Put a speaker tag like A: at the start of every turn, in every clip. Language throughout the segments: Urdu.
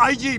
A: IG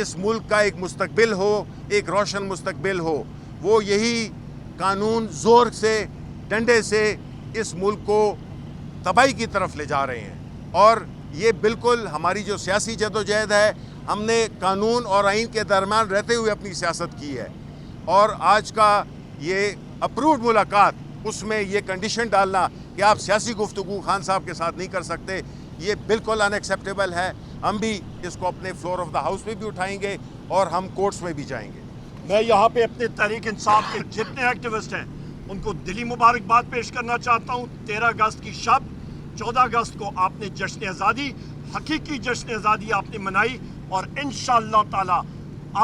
B: اس ملک کا ایک مستقبل ہو, ایک روشن مستقبل ہو. وہ یہی قانون زور سے, ڈنڈے سے اس ملک کو تباہی کی طرف لے جا رہے ہیں. اور یہ بالکل ہماری جو سیاسی جدوجہد ہے, ہم نے قانون اور آئین کے درمیان رہتے ہوئے اپنی سیاست کی ہے. اور آج کا یہ اپرووڈ ملاقات, اس میں یہ کنڈیشن ڈالنا کہ آپ سیاسی گفتگو خان صاحب کے ساتھ نہیں کر سکتے, یہ بالکل ان ایکسیپٹیبل ہے. ہم بھی اس کو اپنے فلور آف دا ہاؤس میں بھی اٹھائیں گے اور ہم کورٹس میں بھی جائیں گے.
A: میں یہاں پہ اپنے تحریک انصاف کے جتنے ایکٹیوسٹ ہیں ان کو دلی مبارکباد پیش کرنا چاہتا ہوں. 13 اگست کی شب, 14 اگست کو آپ نے جشن آزادی, حقیقی جشن آزادی آپ نے منائی, اور انشاءاللہ تعالی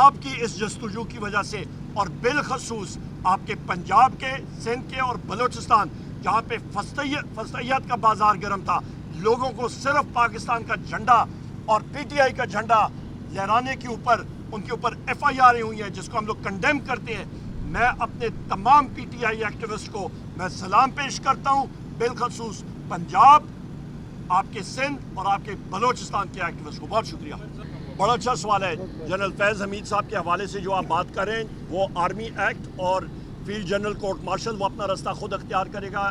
A: آپ کی اس جستجو کی وجہ سے, اور بالخصوص آپ کے پنجاب کے, سندھ کے اور بلوچستان جہاں پہ فسطیت کا بازار گرم تھا, لوگوں کو صرف پاکستان کا جھنڈا اور پی ٹی آئی کا جھنڈا لہرانے کے اوپر ان کے اوپر ایف آئی آر ہوئی ہیں جس کو ہم لوگ کنڈیم کرتے ہیں. میں اپنے تمام پی ٹی آئی ایکٹیوسٹ کو میں سلام پیش کرتا ہوں, بالخصوص پنجاب, آپ کے سندھ اور آپ کے بلوچستان کے ایکٹیوسٹ کو. بہت شکریہ. بڑا اچھا سوال ہے جنرل فیض حمید صاحب کے حوالے سے جو آپ بات کر رہے ہیں. وہ آرمی ایکٹ اور فیلڈ جنرل کورٹ مارشل, وہ اپنا رستہ خود اختیار کرے گا.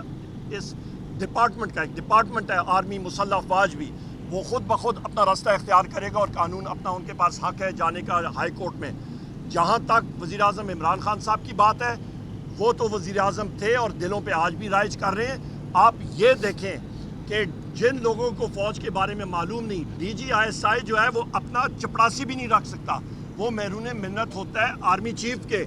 A: اس ڈپارٹمنٹ کا ایک ڈپارٹمنٹ ہے آرمی مسلح افواج بھی, وہ خود بخود اپنا راستہ اختیار کرے گا, اور قانون اپنا ان کے پاس حق ہے جانے کا ہائی کورٹ میں. جہاں تک وزیر اعظم عمران خان صاحب کی بات ہے, وہ تو وزیر اعظم تھے اور دلوں پہ آج بھی رائج کر رہے ہیں. آپ یہ دیکھیں کہ جن لوگوں کو فوج کے بارے میں معلوم نہیں, ڈی جی آئی ایس آئی جو ہے وہ اپنا چپڑاسی بھی نہیں رکھ سکتا, وہ محرون منت ہوتا ہے آرمی چیف کے.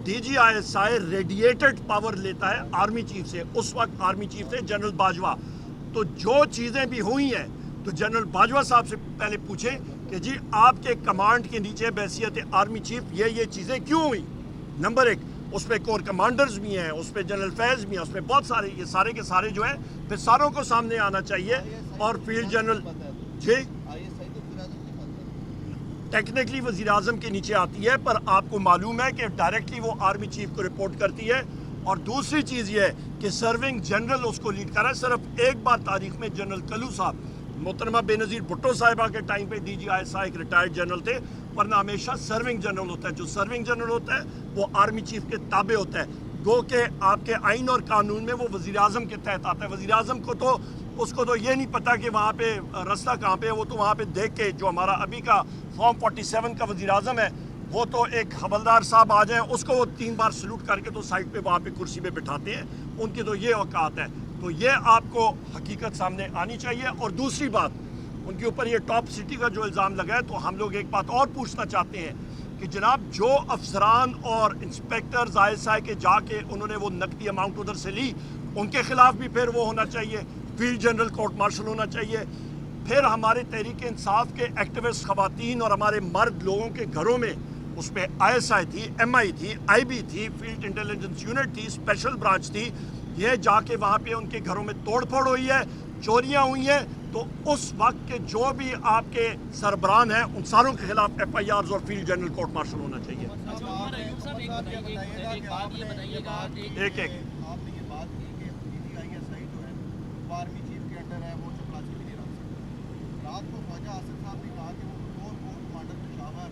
A: D G I S I ریڈیٹڈ پاور لیتا ہے آرمی چیف سے. اس وقت آرمی چیف تھے جنرل باجوہ. تو جو چیزیں بھی ہوئی ہیں تو جنرل باجوہ صاحب سے پہلے پوچھیں کہ جی آپ کے کمانڈ کے نیچے بحیثیت آرمی چیف یہ چیزیں کیوں ہوئی. نمبر 1, اس پہ کور کمانڈرز بھی ہیں, اس پہ جنرل فیض بھی ہیں, اس پہ بہت سارے, یہ سارے کے سارے جو ہیں پھر ساروں کو سامنے آنا چاہیے. اور فیلڈ جنرل جی ٹیکنیکلی وزیر اعظم کے نیچے آتی ہے, پر آپ کو معلوم ہے کہ ڈائریکٹلی وہ آرمی چیف کو رپورٹ کرتی ہے. اور دوسری چیز یہ ہے کہ سرونگ جنرل اس کو لیڈ کر رہا ہے. صرف ایک بار تاریخ میں جنرل کلو صاحب, محترمہ بے نظیر بھٹو صاحبہ کے ٹائم پہ ڈی جی آئی ایس آئی ایک ریٹائرڈ جنرل تھے, ورنہ ہمیشہ سرونگ جنرل ہوتا ہے. جو سرونگ جنرل ہوتا ہے وہ آرمی چیف کے تابع ہوتا ہے, گو کہ آپ کے آئین اور قانون میں وہ وزیر اعظم کے تحت آتا ہے. وزیر اعظم کو تو اس کو تو یہ نہیں پتا کہ وہاں پہ رستہ کہاں پہ ہے, وہ تو وہاں پہ دیکھ کے, جو ہمارا ابھی کا فارم 47 کا وزیر اعظم ہے, وہ تو ایک حوالدار صاحب آ جائیں اس کو وہ 3 بار سلوٹ کر کے تو سائڈ پہ وہاں پہ کرسی پہ بٹھاتے ہیں. ان کی تو یہ اوقات ہے. تو یہ آپ کو حقیقت سامنے آنی چاہیے. اور دوسری بات, ان کے اوپر یہ ٹاپ سٹی کا جو الزام لگا ہے, تو ہم لوگ ایک بات اور پوچھنا چاہتے ہیں کہ جناب جو افسران اور انسپیکٹرز آئی ایس آئی کے جا کے انہوں نے وہ نقدی اماؤنٹ ادھر سے لی, ان کے خلاف بھی پھر وہ ہونا چاہیے, فیلڈ جنرل کورٹ مارشل ہونا چاہیے. پھر ہمارے تحریک انصاف کے ایکٹیوسٹ خواتین اور ہمارے مرد لوگوں کے گھروں میں, اس پہ آئی ایس آئی تھی, ایم آئی تھی, آئی بی تھی, فیلڈ انٹیلیجنس یونٹ تھی, اسپیشل برانچ تھی, یہ جا کے وہاں پہ ان کے گھروں میں توڑ پھوڑ ہوئی ہے, چوریاں ہوئی ہیں. تو اس وقت کے جو بھی آپ کے سربراہ ہیں ان ساروں کے خلاف ایف آئی آرز اور فیلڈ جنرل کورٹ مارشل ہونا چاہیے. ایک ایک
C: آپ نے یہ بات کی کہ ڈی جی آئی ایس آئی جو ہے وہ آرمی چیف کے انڈر ہے, وہ چپڑاسی بھی نہیں رکھ سکتے. رات کو خواجہ آصف صاحب نے کہا کہ وہ کور کمانڈر پشاور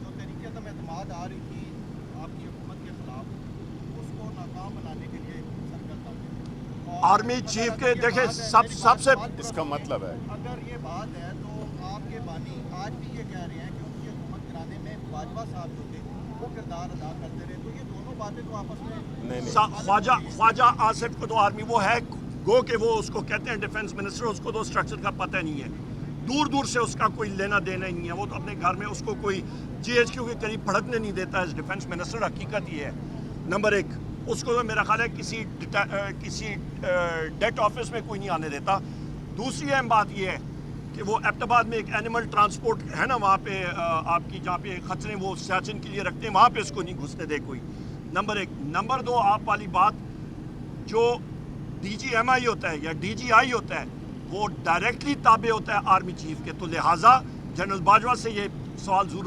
C: جو تحریک عدم اعتماد آ رہی تھی آپ کی حکومت کے خلاف, اس کو ناکام بنانے کے لیے سرگرداں تھے.
A: آرمی چیف کے دیکھیں سب سے
B: اس کا مطلب ہے,
C: اگر یہ بات ہے تو آپ کے بانی آج بھی یہ کہہ رہے ہیں کہ ان کی حکومت کرانے میں باجوہ صاحب جو تھے وہ کردار ادا کرتے رہے, تو یہ دونوں باتیں تو آپس میں
A: خواجہ آصف کو تو آرمی وہ ہے, گو کہ وہ اس کو کہتے ہیں ڈیفنس منسٹر, اس کو تو اسٹرکچر کا پتہ نہیں ہے, دور دور سے اس کا کوئی لینا دینا ہی نہیں ہے. وہ تو اپنے گھر میں اس کو کوئی جی ایچ کیو کے قریب بھڑکنے نہیں دیتا ہے ڈیفنس منسٹر. حقیقت یہ ہے. نمبر 1, اس کو میرا خیال ہے کسی ڈیٹ آفس میں کوئی نہیں آنے دیتا. دوسری اہم بات یہ ہے کہ وہ ایبٹ آباد میں ایک اینیمل ٹرانسپورٹ ہے نا, وہاں پہ آپ کی جہاں پہ خچریں وہ سیاچن کے لیے رکھتے ہیں, وہاں پہ اس کو نہیں گھسنے دے کوئی. نمبر 1. نمبر 2, آپ والی بات, جو ڈی جی ایم آئی ہوتا ہے یا ڈی جی آئی ہوتا ہے وہ ڈائریکٹلی تابع ہوتا ہے آرمی چیف کے, تو لہٰذا جنرل باجوہ سے یہ سوال ضرور